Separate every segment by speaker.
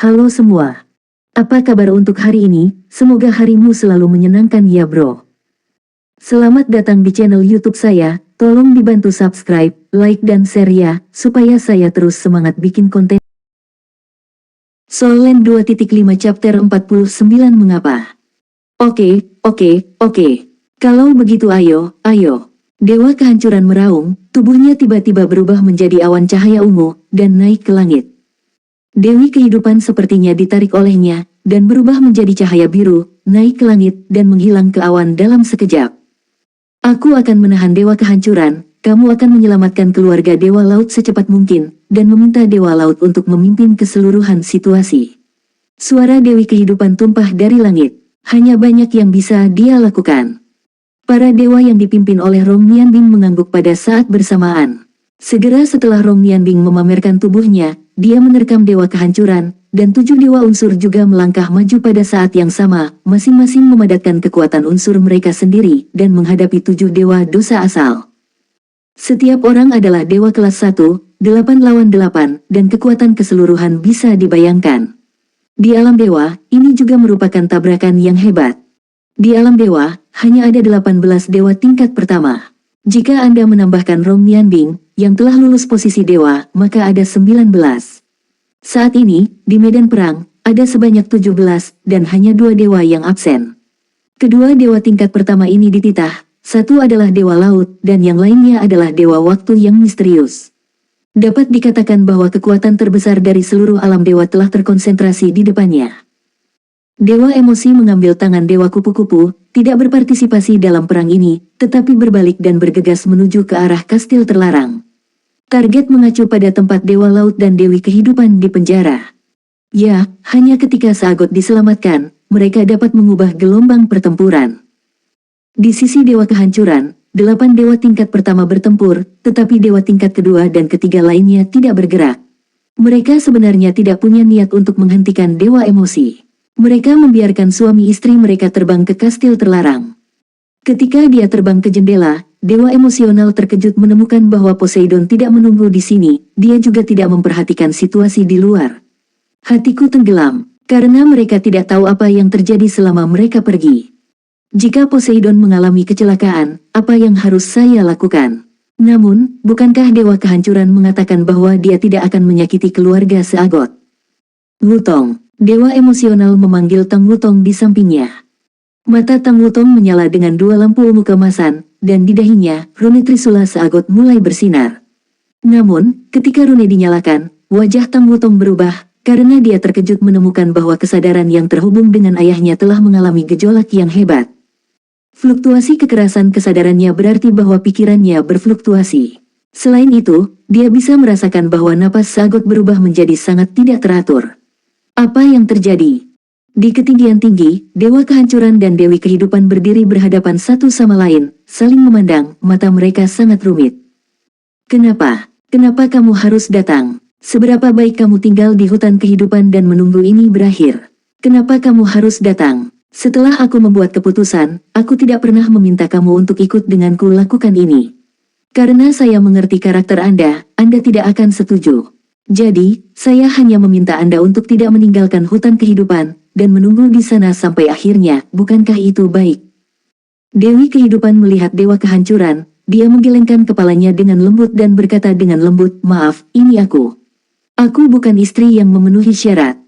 Speaker 1: Halo semua. Apa kabar untuk hari ini? Semoga harimu selalu menyenangkan ya bro. Selamat datang di channel YouTube saya. Tolong dibantu subscribe, like dan share ya, supaya saya terus semangat bikin konten. Soul Land 2.5 Chapter 49 Mengapa? Oke. Kalau begitu ayo. Dewa kehancuran meraung, tubuhnya tiba-tiba berubah menjadi awan cahaya ungu, dan naik ke langit. Dewi kehidupan sepertinya ditarik olehnya, dan berubah menjadi cahaya biru, naik ke langit, dan menghilang ke awan dalam sekejap. Aku akan menahan Dewa kehancuran, kamu akan menyelamatkan keluarga Dewa Laut secepat mungkin, dan meminta Dewa Laut untuk memimpin keseluruhan situasi. Suara Dewi kehidupan tumpah dari langit, hanya banyak yang bisa dia lakukan. Para dewa yang dipimpin oleh Rong Nianbing mengangguk pada saat bersamaan. Segera setelah Rong Nianbing memamerkan tubuhnya, dia menerkam Dewa Kehancuran, dan 7 dewa unsur juga melangkah maju pada saat yang sama, masing-masing memadatkan kekuatan unsur mereka sendiri, dan menghadapi 7 dewa dosa asal. Setiap orang adalah dewa kelas 1, 8 lawan 8, dan kekuatan keseluruhan bisa dibayangkan. Di alam dewa, ini juga merupakan tabrakan yang hebat. Di alam dewa, hanya ada 18 dewa tingkat pertama. Jika Anda menambahkan Rong Nianbing, yang telah lulus posisi dewa, maka ada 19. Saat ini, di medan perang, ada sebanyak 17, dan hanya 2 dewa yang absen. Kedua dewa tingkat pertama ini dititah, satu adalah dewa laut, dan yang lainnya adalah dewa waktu yang misterius. Dapat dikatakan bahwa kekuatan terbesar dari seluruh alam dewa telah terkonsentrasi di depannya. Dewa emosi mengambil tangan Dewa Kupu-Kupu, tidak berpartisipasi dalam perang ini, tetapi berbalik dan bergegas menuju ke arah kastil terlarang. Target mengacu pada tempat Dewa Laut dan Dewi Kehidupan di penjara. Ya, hanya ketika Seagot diselamatkan, mereka dapat mengubah gelombang pertempuran. Di sisi Dewa Kehancuran, 8 dewa tingkat pertama bertempur, tetapi dewa tingkat kedua dan ketiga lainnya tidak bergerak. Mereka sebenarnya tidak punya niat untuk menghentikan Dewa Emosi. Mereka membiarkan suami istri mereka terbang ke kastil terlarang. Ketika dia terbang ke jendela, Dewa Emosional terkejut menemukan bahwa Poseidon tidak menunggu di sini, dia juga tidak memperhatikan situasi di luar. Hatiku tenggelam, karena mereka tidak tahu apa yang terjadi selama mereka pergi. Jika Poseidon mengalami kecelakaan, apa yang harus saya lakukan? Namun, bukankah Dewa Kehancuran mengatakan bahwa dia tidak akan menyakiti keluarga Seagot? Wutong. Dewa Emosional memanggil Tang Wutong di sampingnya. Mata Tang Wutong menyala dengan 2 lampu ungu keemasan, dan di dahinya, rune Trisula Seagot mulai bersinar. Namun, ketika rune dinyalakan, wajah Tang Wutong berubah, karena dia terkejut menemukan bahwa kesadaran yang terhubung dengan ayahnya telah mengalami gejolak yang hebat. Fluktuasi kekerasan kesadarannya berarti bahwa pikirannya berfluktuasi. Selain itu, dia bisa merasakan bahwa napas Seagot berubah menjadi sangat tidak teratur. Apa yang terjadi? Di ketinggian tinggi, Dewa Kehancuran dan Dewi Kehidupan berdiri berhadapan satu sama lain, saling memandang, mata mereka sangat rumit. Kenapa? Kenapa kamu harus datang? Seberapa baik kamu tinggal di hutan kehidupan dan menunggu ini berakhir? Kenapa kamu harus datang? Setelah aku membuat keputusan, aku tidak pernah meminta kamu untuk ikut denganku lakukan ini. Karena saya mengerti karakter Anda tidak akan setuju. Jadi, saya hanya meminta Anda untuk tidak meninggalkan hutan kehidupan, dan menunggu di sana sampai akhirnya, bukankah itu baik? Dewi Kehidupan melihat Dewa Kehancuran, dia menggelengkan kepalanya dengan lembut dan berkata dengan lembut, maaf, ini aku. Aku bukan istri yang memenuhi syarat.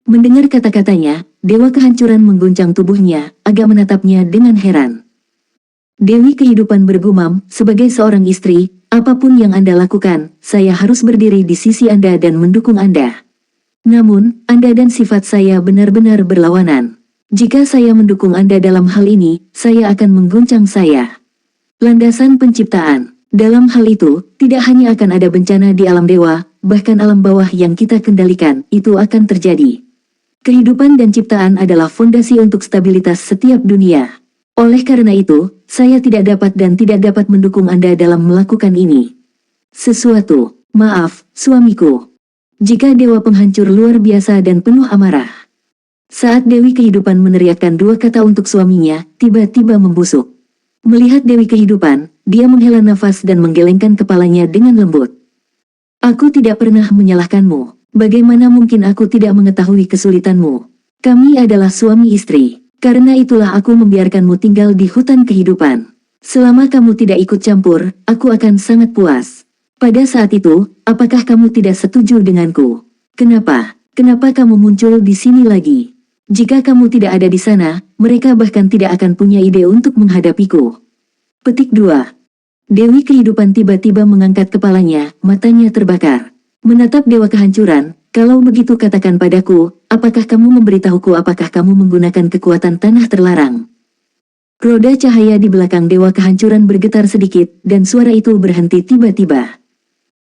Speaker 1: Mendengar kata-katanya, Dewa Kehancuran mengguncang tubuhnya, agak menatapnya dengan heran. Dewi Kehidupan bergumam, sebagai seorang istri, apapun yang Anda lakukan, saya harus berdiri di sisi Anda dan mendukung Anda. Namun, Anda dan sifat saya benar-benar berlawanan. Jika saya mendukung Anda dalam hal ini, saya akan mengguncang saya. Landasan penciptaan. Dalam hal itu, tidak hanya akan ada bencana di alam dewa, bahkan alam bawah yang kita kendalikan, itu akan terjadi. Kehidupan dan ciptaan adalah fondasi untuk stabilitas setiap dunia. Oleh karena itu, saya tidak dapat dan tidak dapat mendukung Anda dalam melakukan ini. Maaf, suamiku. Jika dewa penghancur luar biasa dan penuh amarah. Saat Dewi Kehidupan meneriakkan 2 kata untuk suaminya, tiba-tiba membusuk. Melihat Dewi Kehidupan, dia menghela nafas dan menggelengkan kepalanya dengan lembut. Aku tidak pernah menyalahkanmu. Bagaimana mungkin aku tidak mengetahui kesulitanmu? Kami adalah suami istri. Karena itulah aku membiarkanmu tinggal di hutan kehidupan. Selama kamu tidak ikut campur, aku akan sangat puas. Pada saat itu, apakah kamu tidak setuju denganku? Kenapa? Kenapa kamu muncul di sini lagi? Jika kamu tidak ada di sana, mereka bahkan tidak akan punya ide untuk menghadapiku. Petik 2. Dewi Kehidupan tiba-tiba mengangkat kepalanya, matanya terbakar. Menatap Dewa Kehancuran, kalau begitu katakan padaku, apakah kamu memberitahuku apakah kamu menggunakan kekuatan tanah terlarang? Roda cahaya di belakang Dewa Kehancuran bergetar sedikit, dan suara itu berhenti tiba-tiba.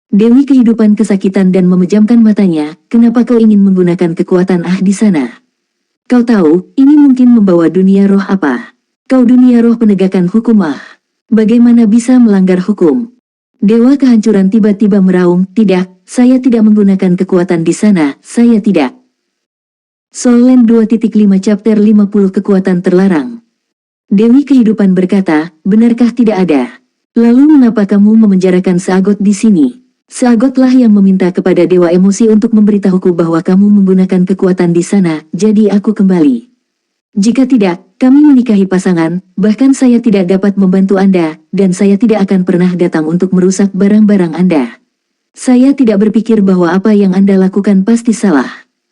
Speaker 1: Dewi Kehidupan kesakitan dan memejamkan matanya, kenapa kau ingin menggunakan kekuatan di sana? Kau tahu, ini mungkin membawa dunia roh apa? Kau dunia roh penegakan hukum Bagaimana bisa melanggar hukum? Dewa Kehancuran tiba-tiba meraung, tidak, saya tidak menggunakan kekuatan di sana, saya tidak. Soul Land 2.5 Chapter 50 Kekuatan Terlarang. Dewi Kehidupan berkata, benarkah tidak ada? Lalu mengapa kamu memenjarakan Seagot di sini? Seagotlah yang meminta kepada Dewa Emosi untuk memberitahuku bahwa kamu menggunakan kekuatan di sana, jadi aku kembali. Jika tidak, kami menikahi pasangan, bahkan saya tidak dapat membantu Anda, dan saya tidak akan pernah datang untuk merusak barang-barang Anda. Saya tidak berpikir bahwa apa yang Anda lakukan pasti salah.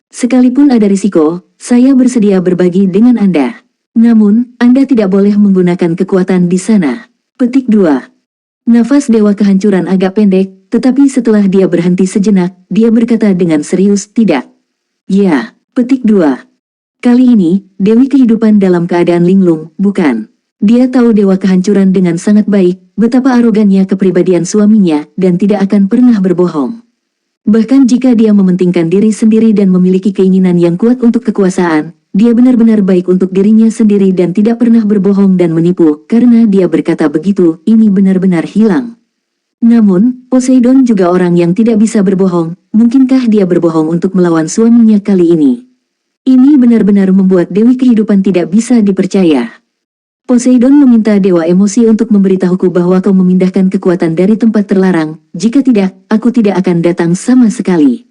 Speaker 1: Sekalipun ada risiko, saya bersedia berbagi dengan Anda. Namun, Anda tidak boleh menggunakan kekuatan di sana. Petik 2. Nafas Dewa Kehancuran agak pendek, tetapi setelah dia berhenti sejenak, dia berkata dengan serius, tidak. Ya, petik 2. Kali ini, Dewi Kehidupan dalam keadaan linglung, bukan. Dia tahu Dewa Kehancuran dengan sangat baik, betapa arogannya kepribadian suaminya, dan tidak akan pernah berbohong. Bahkan jika dia mementingkan diri sendiri dan memiliki keinginan yang kuat untuk kekuasaan, dia benar-benar baik untuk dirinya sendiri dan tidak pernah berbohong dan menipu, karena dia berkata begitu, ini benar-benar hilang. Namun, Poseidon juga orang yang tidak bisa berbohong, mungkinkah dia berbohong untuk melawan suaminya kali ini? Ini benar-benar membuat Dewi Kehidupan tidak bisa dipercaya. Poseidon meminta Dewa Emosi untuk memberitahuku bahwa kau memindahkan kekuatan dari tempat terlarang, jika tidak, aku tidak akan datang sama sekali.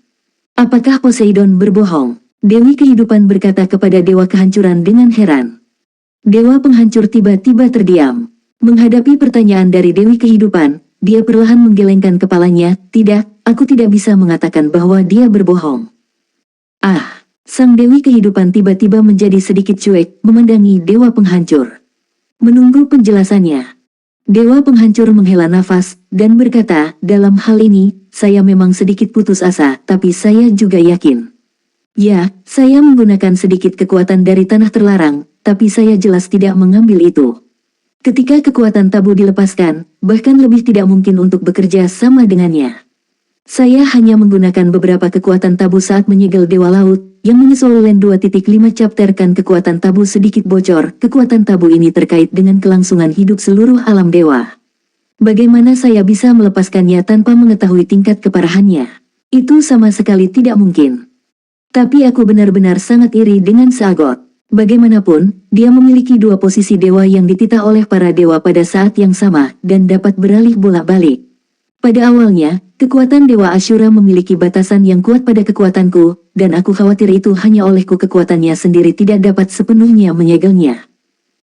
Speaker 1: Apakah Poseidon berbohong? Dewi Kehidupan berkata kepada Dewa Kehancuran dengan heran. Dewa Penghancur tiba-tiba terdiam. Menghadapi pertanyaan dari Dewi Kehidupan, dia perlahan menggelengkan kepalanya, tidak, aku tidak bisa mengatakan bahwa dia berbohong. Sang Dewi Kehidupan tiba-tiba menjadi sedikit cuek, memandangi Dewa Penghancur. Menunggu penjelasannya. Dewa Penghancur menghela nafas, dan berkata, dalam hal ini, saya memang sedikit putus asa, tapi saya juga yakin. Ya, saya menggunakan sedikit kekuatan dari tanah terlarang, tapi saya jelas tidak mengambil itu. Ketika kekuatan tabu dilepaskan, bahkan lebih tidak mungkin untuk bekerja sama dengannya. Saya hanya menggunakan beberapa kekuatan tabu saat menyegel Dewa Laut, yang menyusul Land 2.5 Chapter kan kekuatan tabu sedikit bocor, kekuatan tabu ini terkait dengan kelangsungan hidup seluruh alam dewa. Bagaimana saya bisa melepaskannya tanpa mengetahui tingkat keparahannya? Itu sama sekali tidak mungkin. Tapi aku benar-benar sangat iri dengan Seagot. Bagaimanapun, dia memiliki dua posisi dewa yang dititah oleh para dewa pada saat yang sama, dan dapat beralih bolak-balik. Pada awalnya, kekuatan Dewa Ashura memiliki batasan yang kuat pada kekuatanku, dan aku khawatir itu hanya olehku kekuatannya sendiri tidak dapat sepenuhnya menyegelnya.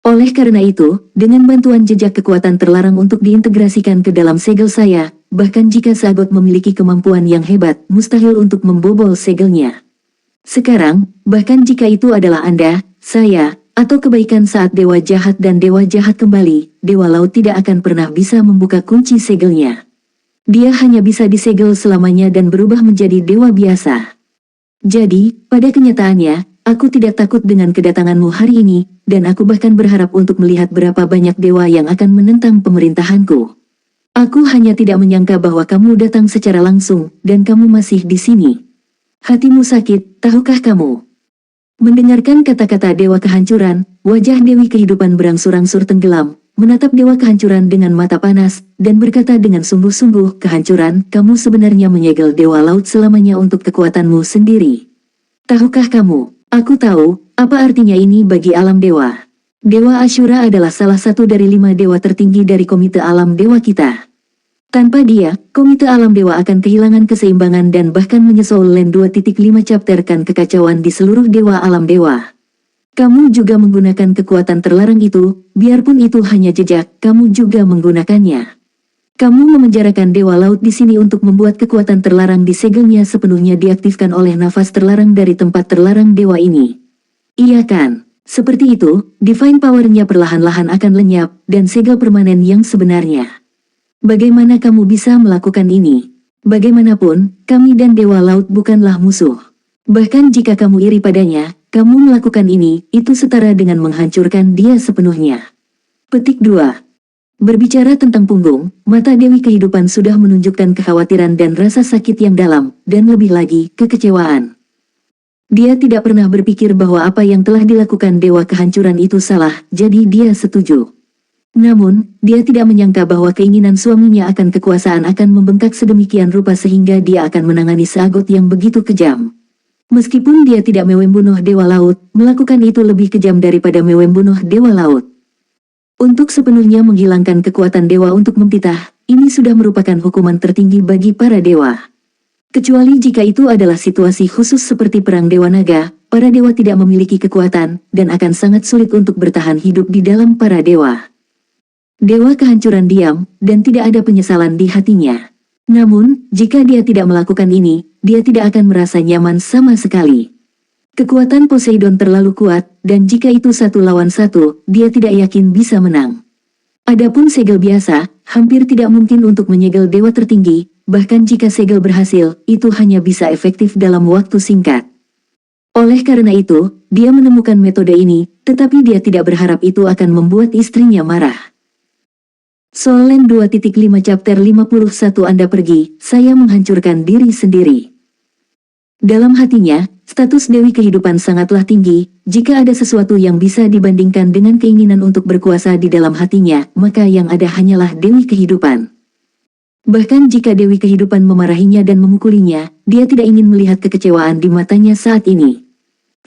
Speaker 1: Oleh karena itu, dengan bantuan jejak kekuatan terlarang untuk diintegrasikan ke dalam segel saya, bahkan jika Seagot memiliki kemampuan yang hebat, mustahil untuk membobol segelnya. Sekarang, bahkan jika itu adalah Anda, saya, atau kebaikan saat Dewa Jahat dan Dewa Jahat kembali, Dewa Laut tidak akan pernah bisa membuka kunci segelnya. Dia hanya bisa disegel selamanya dan berubah menjadi dewa biasa. Jadi, pada kenyataannya, aku tidak takut dengan kedatanganmu hari ini, dan aku bahkan berharap untuk melihat berapa banyak dewa yang akan menentang pemerintahanku. Aku hanya tidak menyangka bahwa kamu datang secara langsung, dan kamu masih di sini. Hatimu sakit, tahukah kamu? Mendengarkan kata-kata Dewa Kehancuran, wajah Dewi Kehidupan berangsur-angsur tenggelam, menatap Dewa Kehancuran dengan mata panas, dan berkata dengan sungguh-sungguh, Kehancuran, kamu sebenarnya menyegel Dewa Laut selamanya untuk kekuatanmu sendiri. Tahukah kamu, aku tahu, apa artinya ini bagi alam dewa. Dewa Ashura adalah salah satu dari 5 dewa tertinggi dari komite alam dewa kita. Tanpa dia, Komite Alam Dewa akan kehilangan keseimbangan dan bahkan menyusul Land 2.5 chapterkan kekacauan di seluruh Dewa Alam Dewa. Kamu juga menggunakan kekuatan terlarang itu, biarpun itu hanya jejak, kamu juga menggunakannya. Kamu memenjarakan Dewa Laut di sini untuk membuat kekuatan terlarang di segelnya sepenuhnya diaktifkan oleh nafas terlarang dari tempat terlarang Dewa ini. Iya kan? Seperti itu, Divine Power-nya perlahan-lahan akan lenyap, dan segel permanen yang sebenarnya. Bagaimana kamu bisa melakukan ini? Bagaimanapun, kami dan Dewa Laut bukanlah musuh. Bahkan jika kamu iri padanya, kamu melakukan ini, itu setara dengan menghancurkan dia sepenuhnya. Petik 2. Berbicara tentang punggung, mata Dewi Kehidupan sudah menunjukkan kekhawatiran dan rasa sakit yang dalam, dan lebih lagi, kekecewaan. Dia tidak pernah berpikir bahwa apa yang telah dilakukan Dewa Kehancuran itu salah, jadi dia setuju. Namun, dia tidak menyangka bahwa keinginan suaminya akan kekuasaan akan membengkak sedemikian rupa sehingga dia akan menangani seagot yang begitu kejam. Meskipun dia tidak membunuh Dewa Laut, melakukan itu lebih kejam daripada membunuh Dewa Laut. Untuk sepenuhnya menghilangkan kekuatan Dewa untuk mempitah, ini sudah merupakan hukuman tertinggi bagi para Dewa. Kecuali jika itu adalah situasi khusus seperti Perang Dewa Naga, para Dewa tidak memiliki kekuatan, dan akan sangat sulit untuk bertahan hidup di dalam para Dewa. Dewa Kehancuran diam, dan tidak ada penyesalan di hatinya. Namun, jika dia tidak melakukan ini, dia tidak akan merasa nyaman sama sekali. Kekuatan Poseidon terlalu kuat, dan jika itu 1 lawan 1, dia tidak yakin bisa menang. Adapun segel biasa, hampir tidak mungkin untuk menyegel dewa tertinggi, bahkan jika segel berhasil, itu hanya bisa efektif dalam waktu singkat. Oleh karena itu, dia menemukan metode ini, tetapi dia tidak berharap itu akan membuat istrinya marah. Soul Land 2.5 Chapter 51 Anda pergi, saya menghancurkan diri sendiri. Dalam hatinya, status Dewi Kehidupan sangatlah tinggi, jika ada sesuatu yang bisa dibandingkan dengan keinginan untuk berkuasa di dalam hatinya, maka yang ada hanyalah Dewi Kehidupan. Bahkan jika Dewi Kehidupan memarahinya dan memukulinya, dia tidak ingin melihat kekecewaan di matanya saat ini.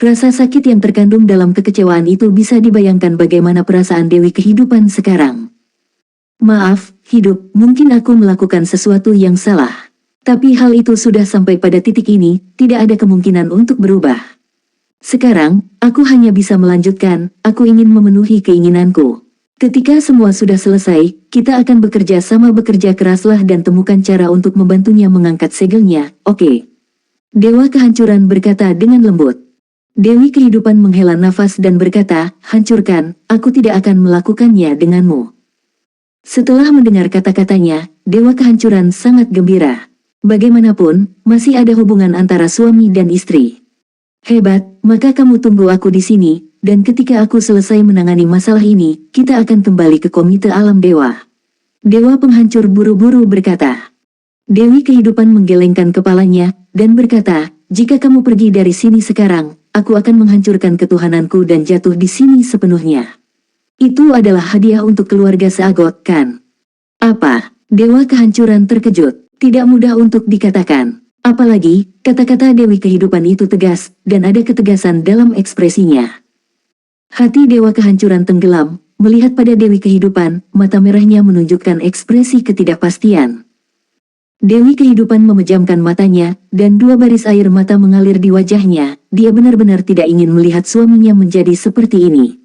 Speaker 1: Rasa sakit yang terkandung dalam kekecewaan itu bisa dibayangkan bagaimana perasaan Dewi Kehidupan sekarang. Maaf, hidup, mungkin aku melakukan sesuatu yang salah. Tapi hal itu sudah sampai pada titik ini, tidak ada kemungkinan untuk berubah. Sekarang, aku hanya bisa melanjutkan, aku ingin memenuhi keinginanku. Ketika semua sudah selesai, kita akan bekerja keraslah dan temukan cara untuk membantunya mengangkat segelnya, oke? Dewa Kehancuran berkata dengan lembut. Dewi Kehidupan menghela nafas dan berkata, hancurkan, aku tidak akan melakukannya denganmu. Setelah mendengar kata-katanya, Dewa Kehancuran sangat gembira. Bagaimanapun, masih ada hubungan antara suami dan istri. Hebat, maka kamu tunggu aku di sini, dan ketika aku selesai menangani masalah ini, kita akan kembali ke Komite Alam Dewa. Dewa Penghancur buru-buru berkata. Dewi Kehidupan menggelengkan kepalanya, dan berkata, jika kamu pergi dari sini sekarang, aku akan menghancurkan ketuhananku dan jatuh di sini sepenuhnya. Itu adalah hadiah untuk keluarga Seagot, kan? Apa? Dewa Kehancuran terkejut. Tidak mudah untuk dikatakan. Apalagi, kata-kata Dewi Kehidupan itu tegas, dan ada ketegasan dalam ekspresinya. Hati Dewa Kehancuran tenggelam, melihat pada Dewi Kehidupan, mata merahnya menunjukkan ekspresi ketidakpastian. Dewi Kehidupan memejamkan matanya, dan 2 baris air mata mengalir di wajahnya, dia benar-benar tidak ingin melihat suaminya menjadi seperti ini.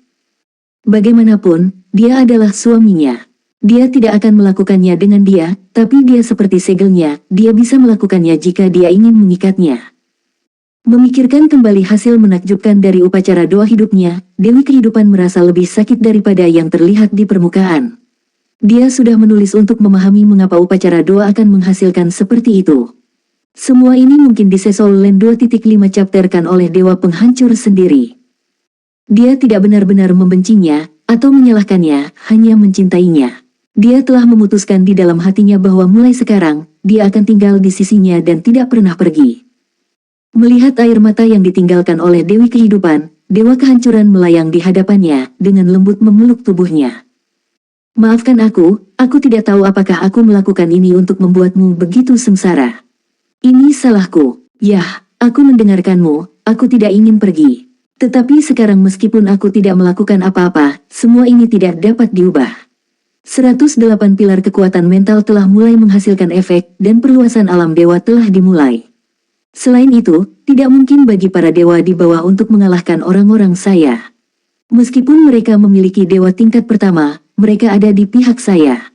Speaker 1: Bagaimanapun, dia adalah suaminya. Dia tidak akan melakukannya dengan dia, tapi dia seperti segelnya, dia bisa melakukannya jika dia ingin mengikatnya. Memikirkan kembali hasil menakjubkan dari upacara doa hidupnya, Dewi Kehidupan merasa lebih sakit daripada yang terlihat di permukaan. Dia sudah menulis untuk memahami mengapa upacara doa akan menghasilkan seperti itu. Semua ini mungkin di Soul Land 2.5 chapterkan oleh Dewa Penghancur sendiri. Dia tidak benar-benar membencinya, atau menyalahkannya, hanya mencintainya. Dia telah memutuskan di dalam hatinya bahwa mulai sekarang, dia akan tinggal di sisinya dan tidak pernah pergi. Melihat air mata yang ditinggalkan oleh Dewi Kehidupan, Dewa Kehancuran melayang di hadapannya, dengan lembut memeluk tubuhnya. Maafkan aku tidak tahu apakah aku melakukan ini untuk membuatmu begitu sengsara. Ini salahku, yah, aku mendengarkanmu, aku tidak ingin pergi. Tetapi sekarang meskipun aku tidak melakukan apa-apa, semua ini tidak dapat diubah. 108 pilar kekuatan mental telah mulai menghasilkan efek dan perluasan alam dewa telah dimulai. Selain itu, tidak mungkin bagi para dewa di bawah untuk mengalahkan orang-orang saya. Meskipun mereka memiliki dewa tingkat pertama, mereka ada di pihak saya.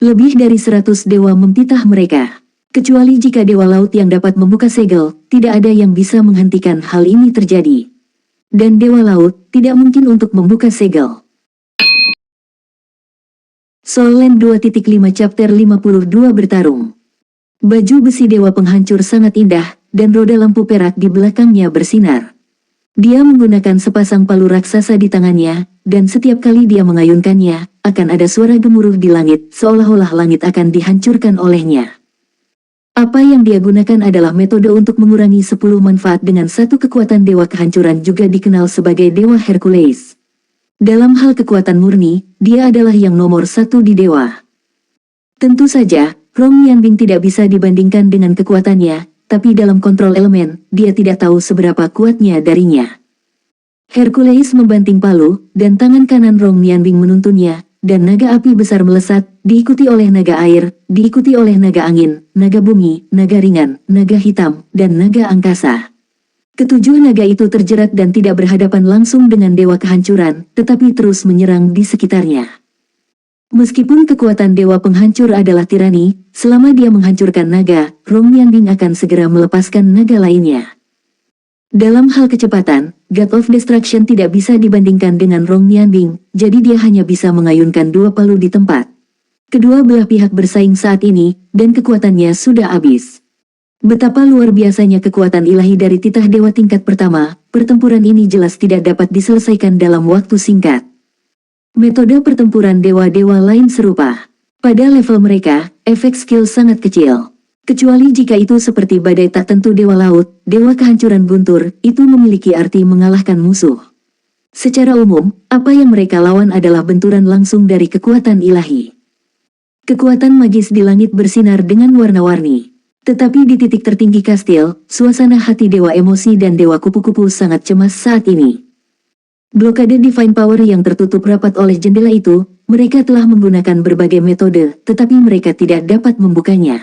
Speaker 1: Lebih dari 100 dewa memtitah mereka. Kecuali jika dewa laut yang dapat membuka segel, tidak ada yang bisa menghentikan hal ini terjadi. Dan dewa laut tidak mungkin untuk membuka segel. Soul Land 2.5 Chapter 52 bertarung. Baju besi dewa penghancur sangat indah, dan roda lampu perak di belakangnya bersinar. Dia menggunakan sepasang palu raksasa di tangannya, dan setiap kali dia mengayunkannya, akan ada suara gemuruh di langit, seolah-olah langit akan dihancurkan olehnya. Apa yang dia gunakan adalah metode untuk mengurangi 10 manfaat dengan satu kekuatan dewa kehancuran, juga dikenal sebagai Dewa Hercules. Dalam hal kekuatan murni, dia adalah yang nomor 1 di dewa. Tentu saja, Rong Yanbing tidak bisa dibandingkan dengan kekuatannya, tapi dalam kontrol elemen, dia tidak tahu seberapa kuatnya darinya. Hercules membanting palu, dan tangan kanan Rong Yanbing menuntunnya, dan naga api besar melesat, diikuti oleh naga air, diikuti oleh naga angin, naga bumi, naga ringan, naga hitam, dan naga angkasa. Ketujuh naga itu terjerat dan tidak berhadapan langsung dengan dewa kehancuran, tetapi terus menyerang di sekitarnya. Meskipun kekuatan dewa penghancur adalah tirani, selama dia menghancurkan naga, Rong Yanbing akan segera melepaskan naga lainnya. Dalam hal kecepatan, God of Destruction tidak bisa dibandingkan dengan Rong Yanbing, jadi dia hanya bisa mengayunkan dua palu di tempat. Kedua belah pihak bersaing saat ini, dan kekuatannya sudah habis. Betapa luar biasanya kekuatan ilahi dari titah dewa tingkat pertama, pertempuran ini jelas tidak dapat diselesaikan dalam waktu singkat. Metode pertempuran dewa-dewa lain serupa. Pada level mereka, efek skill sangat kecil. Kecuali jika itu seperti badai tak tentu dewa laut, dewa kehancuran guntur, itu memiliki arti mengalahkan musuh. Secara umum, apa yang mereka lawan adalah benturan langsung dari kekuatan ilahi. Kekuatan magis di langit bersinar dengan warna-warni. Tetapi di titik tertinggi kastil, suasana hati dewa emosi dan dewa kupu-kupu sangat cemas saat ini. Blokade Divine Power yang tertutup rapat oleh jendela itu, mereka telah menggunakan berbagai metode, tetapi mereka tidak dapat membukanya.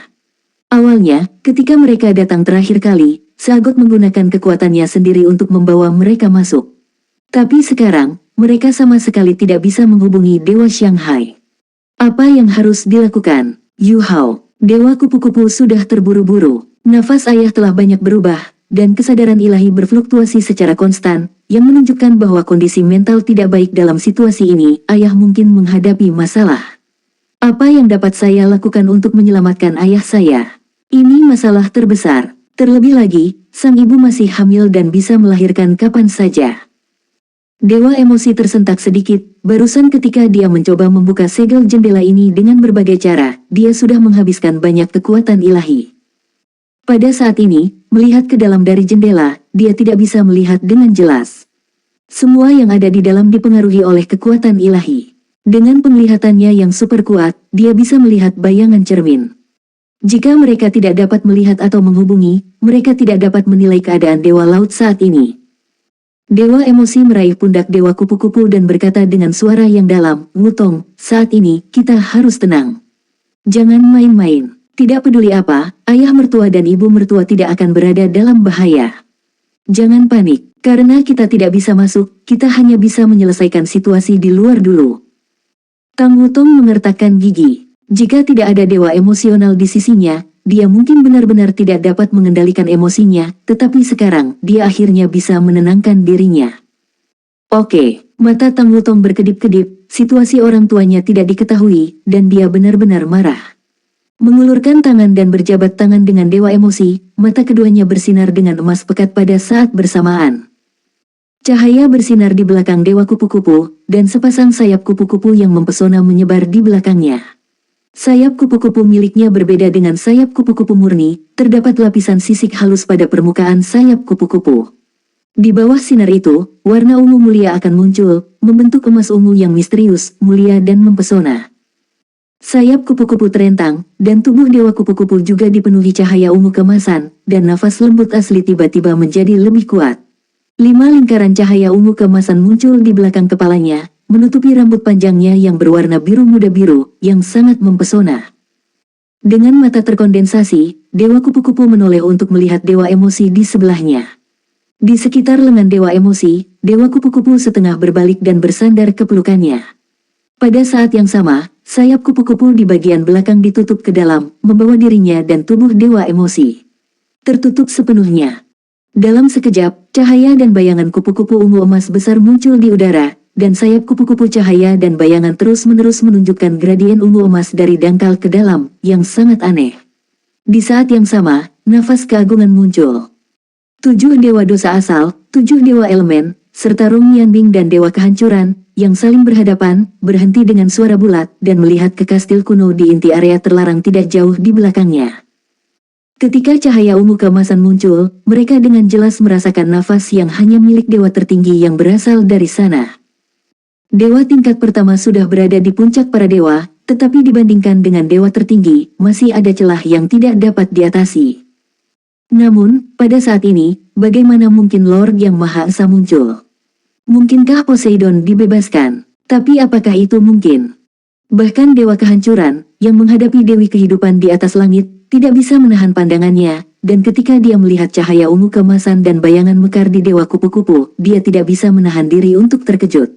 Speaker 1: Awalnya, ketika mereka datang terakhir kali, Sagot menggunakan kekuatannya sendiri untuk membawa mereka masuk. Tapi sekarang, mereka sama sekali tidak bisa menghubungi Dewa Shanghai. Apa yang harus dilakukan? Yu Hao, Dewa kupu-kupu sudah terburu-buru. Nafas ayah telah banyak berubah, dan kesadaran ilahi berfluktuasi secara konstan, yang menunjukkan bahwa kondisi mental tidak baik dalam situasi ini. Ayah mungkin menghadapi masalah. Apa yang dapat saya lakukan untuk menyelamatkan ayah saya? Ini masalah terbesar. Terlebih lagi, sang ibu masih hamil dan bisa melahirkan kapan saja. Dewa emosi tersentak sedikit, barusan ketika dia mencoba membuka segel jendela ini dengan berbagai cara, dia sudah menghabiskan banyak kekuatan ilahi. Pada saat ini, melihat ke dalam dari jendela, dia tidak bisa melihat dengan jelas. Semua yang ada di dalam dipengaruhi oleh kekuatan ilahi. Dengan penglihatannya yang super kuat, dia bisa melihat bayangan cermin. Jika mereka tidak dapat melihat atau menghubungi, mereka tidak dapat menilai keadaan dewa laut saat ini. Dewa emosi meraih pundak dewa kupu-kupu dan berkata dengan suara yang dalam, "Ngutong, saat ini, kita harus tenang. Jangan main-main. Tidak peduli apa, ayah mertua dan ibu mertua tidak akan berada dalam bahaya. Jangan panik, karena kita tidak bisa masuk, kita hanya bisa menyelesaikan situasi di luar dulu." Kang Ngutong mengertakkan gigi. Jika tidak ada dewa emosional di sisinya, dia mungkin benar-benar tidak dapat mengendalikan emosinya, tetapi sekarang, dia akhirnya bisa menenangkan dirinya. Oke, mata Tang Lutong berkedip-kedip, situasi orang tuanya tidak diketahui, dan dia benar-benar marah. Mengulurkan tangan dan berjabat tangan dengan dewa emosi, mata keduanya bersinar dengan emas pekat pada saat bersamaan. Cahaya bersinar di belakang dewa kupu-kupu, dan sepasang sayap kupu-kupu yang mempesona menyebar di belakangnya. Sayap kupu-kupu miliknya berbeda dengan sayap kupu-kupu murni, terdapat lapisan sisik halus pada permukaan sayap kupu-kupu. Di bawah sinar itu, warna ungu mulia akan muncul, membentuk emas ungu yang misterius, mulia dan mempesona. Sayap kupu-kupu terentang, dan tubuh dewa kupu-kupu juga dipenuhi cahaya ungu kemasan, dan nafas lembut asli tiba-tiba menjadi lebih kuat. 5 lingkaran cahaya ungu kemasan muncul di belakang kepalanya, menutupi rambut panjangnya yang berwarna biru muda biru, yang sangat mempesona. Dengan mata terkondensasi, Dewa Kupu-Kupu menoleh untuk melihat Dewa Emosi di sebelahnya. Di sekitar lengan Dewa Emosi, Dewa Kupu-Kupu setengah berbalik dan bersandar ke pelukannya. Pada saat yang sama, sayap kupu-kupu di bagian belakang ditutup ke dalam, membawa dirinya dan tubuh Dewa Emosi tertutup sepenuhnya. Dalam sekejap, cahaya dan bayangan kupu-kupu ungu emas besar muncul di udara, dan sayap kupu-kupu cahaya dan bayangan terus-menerus menunjukkan gradien ungu emas dari dangkal ke dalam, yang sangat aneh. Di saat yang sama, nafas keagungan muncul. 7 dewa dosa asal, 7 dewa elemen, serta Rong Yanbing dan dewa kehancuran, yang saling berhadapan, berhenti dengan suara bulat, dan melihat ke kastil kuno di inti area terlarang tidak jauh di belakangnya. Ketika cahaya ungu keemasan muncul, mereka dengan jelas merasakan nafas yang hanya milik dewa tertinggi yang berasal dari sana. Dewa tingkat pertama sudah berada di puncak para dewa, tetapi dibandingkan dengan dewa tertinggi, masih ada celah yang tidak dapat diatasi. Namun, pada saat ini, bagaimana mungkin Lord yang Maha Esa muncul? Mungkinkah Poseidon dibebaskan? Tapi apakah itu mungkin? Bahkan dewa kehancuran, yang menghadapi dewi kehidupan di atas langit, tidak bisa menahan pandangannya, dan ketika dia melihat cahaya ungu keemasan dan bayangan mekar di dewa kupu-kupu, dia tidak bisa menahan diri untuk terkejut.